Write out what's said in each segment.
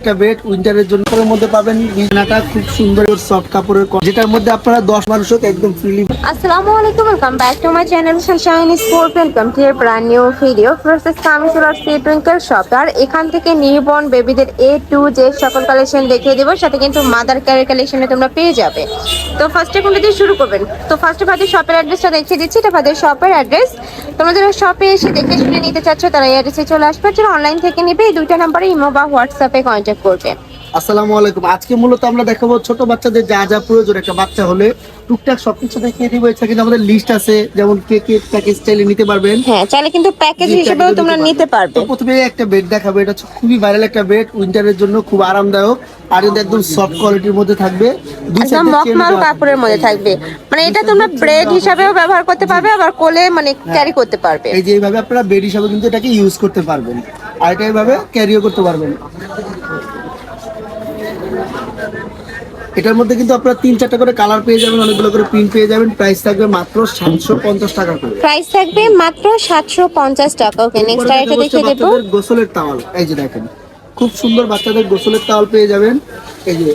একটা বেড উইন্টারের জন্য মধ্যে পাবেন বিছানাটা খুব সুন্দর সফট কাপড়ের যেটার মধ্যে আপনারা 10 মানুষকে একদম ফ্রিলি। আসসালামু আলাইকুম, welcome back to my channel sunshine sport. Welcome to a brand new video. প্রসেস কামিজুলার সি টুইঙ্কেল শপ। আর এখান থেকে নিউবর্ন বেবিদের এ টু জেড সকল কালেকশন দেখিয়ে দেবো, সাথে কিন্তু মাদার কেয়ার কালেকশনে তোমরা পেয়ে যাবে। তো ফার্স্টে কোনটা দিয়ে শুরু করবেন? তো ফার্স্টে ভাদের শপের অ্যাড্রেসটা দেখিয়ে দিচ্ছি। এটা ভাদের শপের অ্যাড্রেস। তোমরা যারা শপে এসে দেখে শুনে নিতে চাচ্ছ তারা এই অ্যাড্রেসে চলে আসবে। যারা অনলাইন থেকে নেবে এই দুইটা নাম্বারে ইমো বা হোয়াটসঅ্যাপে কন্ট্যাক্ট করবে। আসসালামু আলাইকুম। আজকে মূলত আমরা দেখাবো ছোট বাচ্চাদের যা যা প্রয়োজন একটা বাচ্চা হলে টুকটাক সবকিছু দেখিয়ে দিব। এছাড়া কিন্তু আমাদের লিস্ট আছে, যেমন কে কে প্যাকেজ চাইলে নিতে পারবেন। হ্যাঁ, চাইলে কিন্তু প্যাকেজ হিসেবেও তোমরা নিতে পারবে। তো প্রথমে একটা বেড দেখাবো, এটা হচ্ছে খুবই ভাইরাল একটা বেড, উইন্টারের জন্য খুব আরামদায়ক আর এটা একদম সফট কোয়ালিটির মধ্যে থাকবে, একদম মখমল কাপড়ের মধ্যে থাকবে। মানে এটা তোমরা ব্রেড হিসাবেও ব্যবহার করতে পারবে, আবার কোলে মানে ক্যারি করতে পারবে। এই যে এইভাবে আপনারা বেড হিসাবে কিন্তু এটাকে ইউজ করতে পারবেন, আর এটা এইভাবে ক্যারিও করতে পারবেন। এটার মধ্যে কিন্তু আপনারা 3-4টা করে কালার পেয়ে যাবেন, অনেকগুলো করে প্রিন্ট পেয়ে যাবেন। প্রাইস থাকবে মাত্র 750 টাকা করে। প্রাইস থাকবে মাত্র 750 টাকা। ওকে, নেক্সট আইটেম দেখিয়ে দেব। গোসলের টাওয়াল, এই যে দেখেন খুব সুন্দর বাচ্চাদের গোসলের টাওয়াল পেয়ে যাবেন। এই যে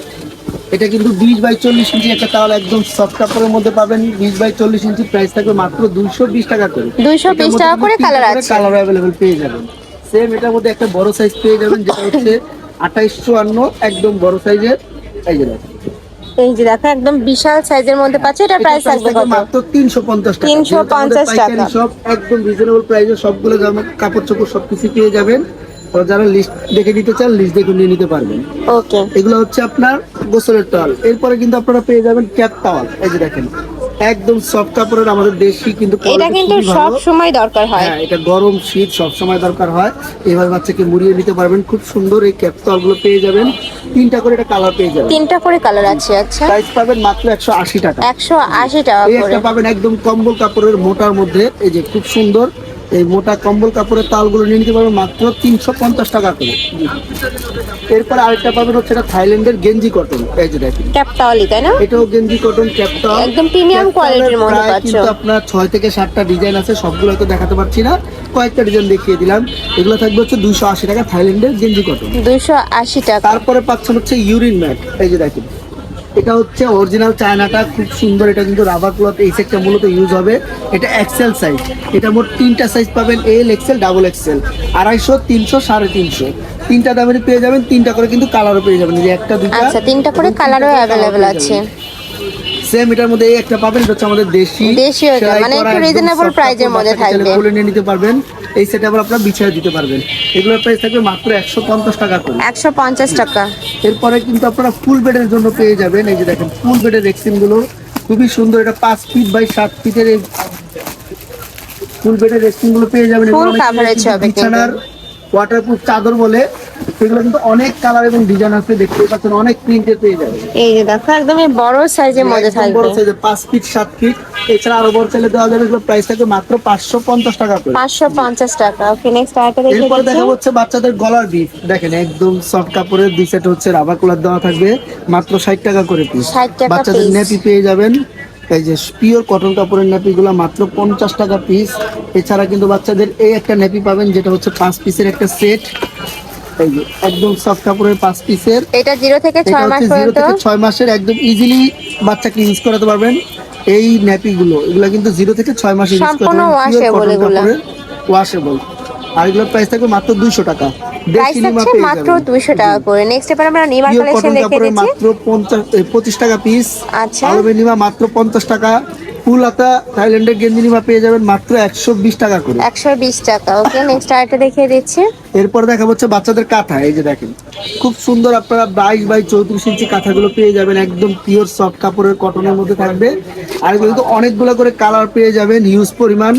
এটা কিন্তু 20x40 ইঞ্চি একটা টাওয়াল, একদম সফট কাপড়ের মধ্যে পাবেন। 20x40 ইঞ্চি, প্রাইস থাকবে মাত্র 220 টাকা করে। 220 টাকা করে কালার আছে, কালার अवेलेबल পেয়ে যাবেন। সেম এটার মধ্যে একটা বড় সাইজ পেয়ে যাবেন, যেটা হচ্ছে 2854, একদম বড় সাইজের। এই যে দেখেন, এই যে দেখো একদম বিশাল সাইজের মধ্যে পাচ্ছে। এটা প্রাইস থাকবে কত? মাত্র 350 টাকা। 350 টাকা। সব একদম রিজনেবল প্রাইসে সবগুলো জামা কাপড় চোপড় সবকিছু পেয়ে যাবেন। তো যারা লিস্ট দেখে নিতে চান লিস্ট দেখে নিয়ে নিতে পারবেন। ওকে, এগুলো হচ্ছে আপনার গোসলের টাওয়াল। এরপরে কিন্তু আপনারা পেয়ে যাবেন ক্যাপ টাওয়াল। এই যে দেখেন একদম সফট কাপড়ের, আমাদের দেশি কিন্তু এটা কিন্তু সব সময় দরকার হয়। হ্যাঁ, এটা গরম শীত সব সময় দরকার হয়। এবার বাচ্চাকে মুড়িয়ে নিতে পারবেন। খুব সুন্দর এই ক্যাপ টাওয়ালগুলো পেয়ে যাবেন। 3টা করে এটা কালার পেয়ে যাবেন। 3টা করে কালার আছে। আচ্ছা, প্রাইস পাবেন মাত্র 180 টাকা। 180 টাকা এই করে। একটা পাবেন একদম কম্বল কাপড়ের মোটার মধ্যে। এই যে খুব সুন্দর এই মোটা কম্বল কাপড়ের তালগুলো নিয়ে নিতে পারবেন মাত্র 350 টাকা করে। এরপর আরেকটা পাবেন হচ্ছে এটা থাইল্যান্ডের গেঞ্জি কটন। এই যে দেখেন ক্যাপ টাওয়ালি, তাই না? এটাও গেঞ্জি কটন ক্যাপ টাওয়াল, একদম প্রিমিয়াম কোয়ালিটির মধ্যে পাচ্ছ। কিন্তু আপনার 6 থেকে 7টা ডিজাইন আছে, সবগুলো তো দেখাতে পারছি না, কয়েকটা ডিজাইন দেখিয়ে দিলাম। এগুলো থাকবে হচ্ছে 280 টাকা থাইল্যান্ডের গেঞ্জি কটন। 280 টাকা। তারপরে পাচ্ছেন হচ্ছে ইউরিন ম্যাট। এই যে দেখেন এটা হচ্ছে অরিজিনাল চায়নাটা, খুব সুন্দর। এটা কিন্তু রাবার ক্লথ, এই সেটটা মূলত ইউজ হবে। এটা এক্সেল সাইজ। এটা মোট 3টা সাইজ পাবেন, এল এক্সেল ডাবল এক্সেল। 250, 300, 350 3টা দামেরই পেয়ে যাবেন। 3টা করে কিন্তু কালারও পেয়ে যাবেন, এই যে একটা দুইটা। আচ্ছা, 3টা করে কালারও अवेलेबल আছে। সেম এটার মধ্যে এই একটা পাবেন, এটা হচ্ছে আমাদের দেশি মানে একটু রিজনেবল প্রাইজের মধ্যে থাকবে। খুলে নিয়ে নিতে পারবেন। এই সেট আবার আপনারা বিছিয়ে দিতে পারবেন। এগুলোর প্রাইস থাকবে মাত্র 150 টাকা করে। 150 টাকা। এরপরে কিন্তু আপনারা ফুল বেডের জন্য পেয়ে যাবেন। এই যে দেখেন ফুল বেডের রেক্সিন গুলো খুবই সুন্দর। এটা 5 ফিট বাই 7 ফিটের এই ফুল বেডের রেক্সিন গুলো পেয়ে যাবেন। ফুল কভারেজ হবে। বিছানার ওয়াটারপ্রুফ চাদর বলে, এগুলো কিন্তু অনেক কালার এবং ডিজাইন আছে, দেখতে পাচ্ছেন অনেক প্রিন্টে পেয়ে যাবেন। এই যে দেখো একদম বড় সাইজের মধ্যে থাকবে, বড় সাইজে 5 ফিট 7 ফিট। এছাড়া আরো বড় চাইলে দেওয়া যাবে। এগুলো প্রাইস থাকবে মাত্র 550 টাকা করে। 550 টাকা। ওকে, নেক্সট আইটেম দেখিয়ে এরপর দিচ্ছি। দেখা হচ্ছে বাচ্চাদের গলার বিট। দেখেন একদম সফট কাপড়ের, দুই সেট হচ্ছে রাবার কুলার দেওয়া থাকবে, মাত্র 60 টাকা করে পিস। 60 টাকা বাচ্চাদের পিস। নেপি পেয়ে যাবেন, এই যে পিওর কটন কাপড়ের নেপিগুলো মাত্র 50 টাকা পিস। এছাড়া কিন্তু বাচ্চাদের এই একটা নেপি পাবেন, যেটা হচ্ছে 5 পিসের একটা সেট। এই যে একদম সফট কাপড়ের 5 পিসের। এটা 0 থেকে 6 মাস 0 পর্যন্ত। থেকে 6 মাসের একদম ইজিলি বাচ্চাকে ইউজ করাতে পারবেন। এই নেপিগুলো এগুলো কিন্তু 0 থেকে 6 মাস ইউজ করতে সম্পূর্ণ ওয়াশেবল এগুলো। ওয়াশেবল। আর এগুলোর প্রাইস থাকবে মাত্র 200 টাকা। প্রাইস আছে মাত্র 200 টাকা করে। নেক্সট এবার আমরা নিমা কালেকশন দেখে দিচ্ছি। মাত্র 25 টাকা পিস। আচ্ছা, আলবে নিমা মাত্র 50 টাকা। ফুল হাতা থাইল্যান্ডের গেঞ্জি নিমা পেয়ে যাবেন মাত্র 120 টাকা করে। 120 টাকা। ওকে, নেক্সট আইটেম দেখিয়ে দিচ্ছি। এরপর দেখা হচ্ছে বাচ্চাদের কাঁথা। এই যে দেখেন খুব সুন্দর, আপনারা 22 বাই 34 ইঞ্চি কাঁথাগুলো পেয়ে যাবেন, একদম পিওর সফট কাপড়ের কটনের মধ্যে থাকবে। আর এগুলো কিন্তু অনেকগুলো করে কালার পেয়ে যাবেন, হিউজ পরিমাণ।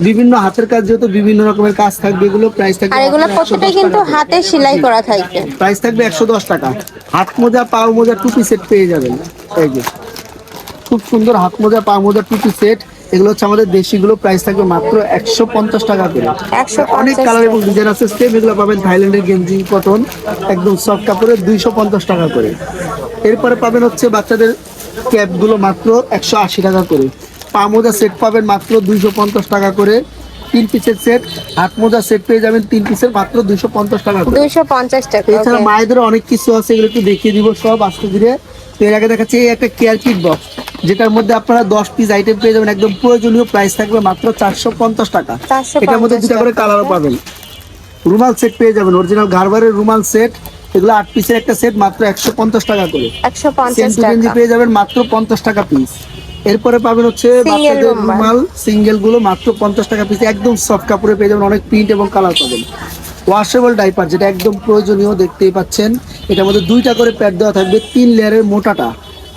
বিভিন্ন হাতের কাজ, যেহেতু বিভিন্ন রকমের কাজ থাকবে। এগুলো প্রাইস থাকবে, আর এগুলো প্রত্যেকটাই কিন্তু হাতে সেলাই করা থাকবে। প্রাইস থাকবে 110 টাকা। হাত মোজা পাও মোজা টুপি সেট পেয়ে যাবেন। এই যে খুব সুন্দর হাত মোজা পা মোজা টুপি সেট। এগুলো হচ্ছে আমাদের দেশিগুলো, প্রাইস থাকবে মাত্র 150 টাকা করে। অনেক কালার এবং ডিজাইন আছে। সেম এগুলো পাবেন থাইল্যান্ডের গেঞ্জি কটন, একদম সফট কাপড়ের, 250 টাকা করে। এরপরে পাবেন হচ্ছে বাচ্চাদের ক্যাপগুলো মাত্র 180 টাকা করে। পা মোজা সেট পাবেন মাত্র 250 টাকা করে। তিন পিসের সেট, হাত মোজা সেট পেয়ে যাবেন 3 পিসের মাত্র 250 টাকা করে। 250 টাকা। এছাড়া মায়েদের অনেক কিছু আছে, এগুলো একটু দেখিয়ে দিব সব আস্তে ধীরে। তো এর আগে দেখাচ্ছি এই একটা কেয়ার কিট বক্স, যেটার মধ্যে আপনারা 10 পিস আইটেম পেয়ে যাবেন, একদম প্রয়োজনীয়, প্রাইস থাকবে মাত্র 450 টাকা। 450 এটার মধ্যে দুটা করে কালারও পাবেন। রুমাল সেট পেয়ে যাবেন, অরিজিনাল গারবারের রুমাল সেট, এগুলো 8 পিসের একটা সেট মাত্র 150 টাকা করে। 150 সেন্টু টাকা। গেঞ্জি পেয়ে যাবেন মাত্র 50 টাকা পিস। এরপরে পাবেন হচ্ছে Single বাচ্চাদের রুমাল। রুমাল সিঙ্গেল গুলো মাত্র 50 টাকা পিস, একদম সফট কাপড়ে পেয়ে যাবেন, অনেক প্রিন্ট এবং কালার পাবেন। ওয়াশেবল ডাইপার, যেটা একদম প্রয়োজনীয়, দেখতেই পাচ্ছেন এটার মধ্যে 2টা করে প্যাড দেওয়া থাকবে, 3 লেয়ারের মোটাটা।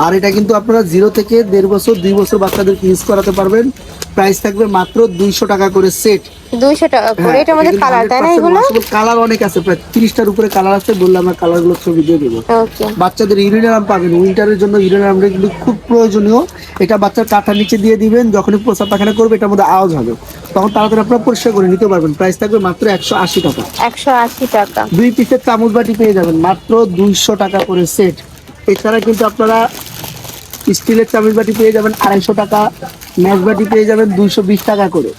আর এটা কিন্তু আপনারা 0 থেকে 1.5 বছর 2 বছর বাচ্চাদেরকে ইউজ করাতে পারবেন। প্রাইস থাকবে মাত্র 200 টাকা করে সেট। 200 টাকা করে। এটার মধ্যে কালার তাই না এগুলো? কালার অনেক আছে, প্রায় 30টার উপরে কালার আছে, বললাম আমরা কালারগুলো ছবি দিয়ে দেবো। ওকে। বাচ্চাদের ইউরিনাম পাবেন, উইন্টারের জন্য ইউরিনামটা কিন্তু খুব প্রয়োজনীয়। এটা বাচ্চার কাঁথার নিচে দিয়ে দিবেন, যখনই প্রস্রাব পায়খানা করবে এটার মধ্যে আওয়াজ হবে, তখন তাড়াতাড়ি আপনারা পরিষ্কার করে নিতে পারবেন। প্রাইস থাকবে মাত্র 180 টাকা। 180 টাকা। 2 পিসের চামচ বাটি পেয়ে যাবেন মাত্র 200 টাকা করে সেট। এছাড়া কিন্তু আপনারা স্টিলের চামচ বাটি পেয়ে যাবেন 250 টাকা, ম্যাচ বাটি পেয়ে যাবেন 220 টাকা করে।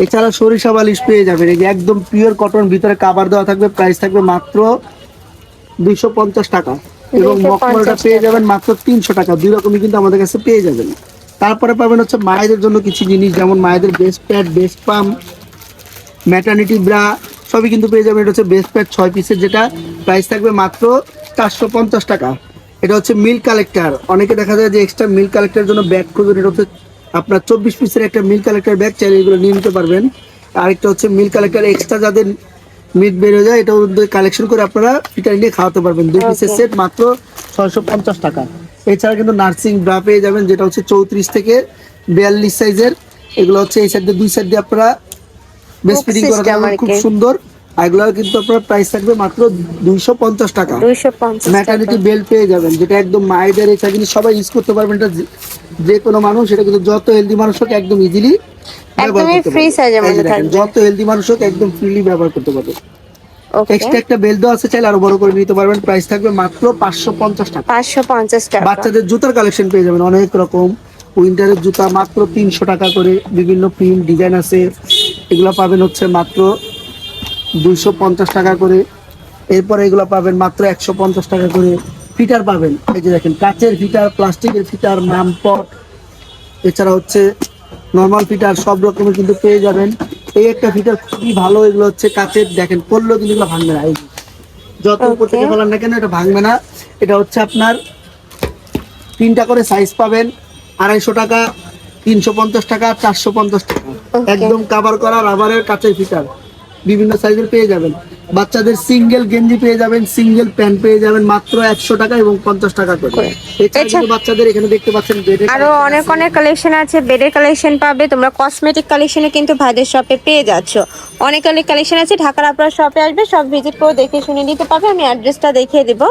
এছাড়া সরিষা বালিশ পেয়ে যাবেন, এই যে একদম পিওর কটন, ভিতরে কাভার দেওয়া থাকবে, প্রাইস থাকবে মাত্র 250 টাকা। এবং 250 মকমলটা পেয়ে টাকা। যাবেন মাত্র 300 টাকা। দুই রকমই কিন্তু আমাদের কাছে পেয়ে যাবেন। তারপরে পাবেন হচ্ছে মায়েদের জন্য কিছু জিনিস, যেমন মায়েদের best pad, best pump, maternity bra, সবই কিন্তু পেয়ে যাবেন। এটা হচ্ছে বেস্ট প্যাড 6 পিসের, যেটা প্রাইস থাকবে মাত্র 450 টাকা। এটা হচ্ছে মিল্ক কালেক্টর, অনেকে দেখা যায় যে এক্সট্রা মিল্ক কালেক্টরের জন্য ব্যাগ খুঁজবেন, এটা হচ্ছে আপনার 24 পিসের একটা মিল্ক কালেক্টর ব্যাগ, চাইলে এগুলো নিয়ে নিতে পারবেন। আরেকটা হচ্ছে মিল্ক কালেক্টর এক্সট্রা, যাদের মিট বের হয়ে যায়, এটা কালেকশন করে আপনারা ফিটার নিয়ে খাওয়াতে পারবেন। 2 পিসের Okay. সেট মাত্র 650 টাকা। এছাড়া কিন্তু নার্সিং ব্রা পেয়ে যাবেন, যেটা হচ্ছে 34 থেকে 42 সাইজের। এগুলো হচ্ছে এই সাইড দিয়ে 2 সাইড দিয়ে আপনারা বেস্ট Hook ফিটিং করা system যাবে, আর খুব কি। সুন্দর। আর এগুলো কিন্তু আপনার প্রাইস থাকবে মাত্র 250 টাকা। 250 ম্যাটার্নিটি টাকা। বেল্ট পেয়ে যাবেন, যেটা একদম মায়েদের, এটা কিন্তু সবাই ইউজ করতে পারবেন। এটা যে কোনো মানুষ, এটা কিন্তু যত হেলদি মানুষ হোক একদম ইজিলি ব্যবহার একদমই করতে ফ্রি পারবে। সাইজের এই যে মধ্যে দেখেন, থাকবে। যত হেলদি মানুষ হোক একদম ফ্রিলি ব্যবহার করতে পারবে। ওকে। এক্সট্রা একটা বেল্ট দেওয়া আছে, চাইলে আরো বড় করে নিতে পারবেন। প্রাইস থাকবে মাত্র 550 টাকা। 550 টাকা। বাচ্চাদের জুতার কালেকশন পেয়ে যাবেন অনেক রকম। উইন্টারের জুতা মাত্র 300 টাকা করে, বিভিন্ন প্রিন্ট ডিজাইন আছে, এগুলো পাবেন হচ্ছে মাত্র 250 টাকা করে। এরপরে এগুলো পাবেন মাত্র 150 টাকা করে। ফিটার পাবেন, এই যে দেখেন, কাচের ফিটার, প্লাস্টিকের ফিটার, মামপট, এছাড়া হচ্ছে নর্মাল ফিটার, সব রকমের কিন্তু পেয়ে যাবেন। এই একটা ফিটার খুবই ভালো, এগুলো হচ্ছে কাচের, দেখেন পড়লেও কিন্তু এগুলো ভাঙবে না, এই যে। যত উপর থেকে Okay. ফেলান না কেন এটা ভাঙবে না। এটা হচ্ছে আপনার 3টা করে সাইজ পাবেন, 250 টাকা, 350 টাকা, 450 টাকা। Okay. একদম কাভার করা রাবারের কাচের ফিটার, বিভিন্ন সাইজের পেয়ে যাবেন। বাচ্চাদের সিঙ্গেল গেঞ্জি পেয়ে যাবেন, সিঙ্গেল প্যান্ট পেয়ে যাবেন মাত্র 100 টাকা এবং 50 টাকা করে। এছাড়া কিন্তু বাচ্চাদের এখানে দেখতে পাচ্ছেন বেডের আরো অনেক অনেক কালেকশন আছে, বেডের কালেকশন পাবে তোমরা, কসমেটিক কালেকশনে কিন্তু ভাইদের শপে পেয়ে যাচ্ছ। অনেক অনেক কালেকশন আছে। ঢাকার আপনার শপে আসবে, সব ভিজিট করে দেখে শুনে নিতে পারবে। আমি অ্যাড্রেসটা দেখিয়ে দেবো।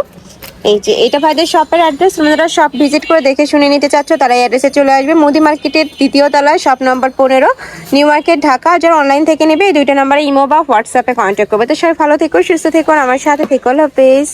এই যে এটা ভাইদের শপের অ্যাড্রেস, তোমরা যারা শপ ভিজিট করে দেখে শুনে নিতে চাচ্ছ তারা এই অ্যাড্রেসে চলে আসবে। মুদি মার্কেটের 2য় তলায়, shop number 15, new market, Dhaka. যারা অনলাইন থেকে নেবে এই 2টা নম্বরে ইমো বা হোয়াটসঅ্যাপে কন্ট্যাক্ট করবে। তো সবাই ভালো থেকো, সুস্থ থেকো, আর আমার সাথে থেকো। আল্লাহ হাফেজ।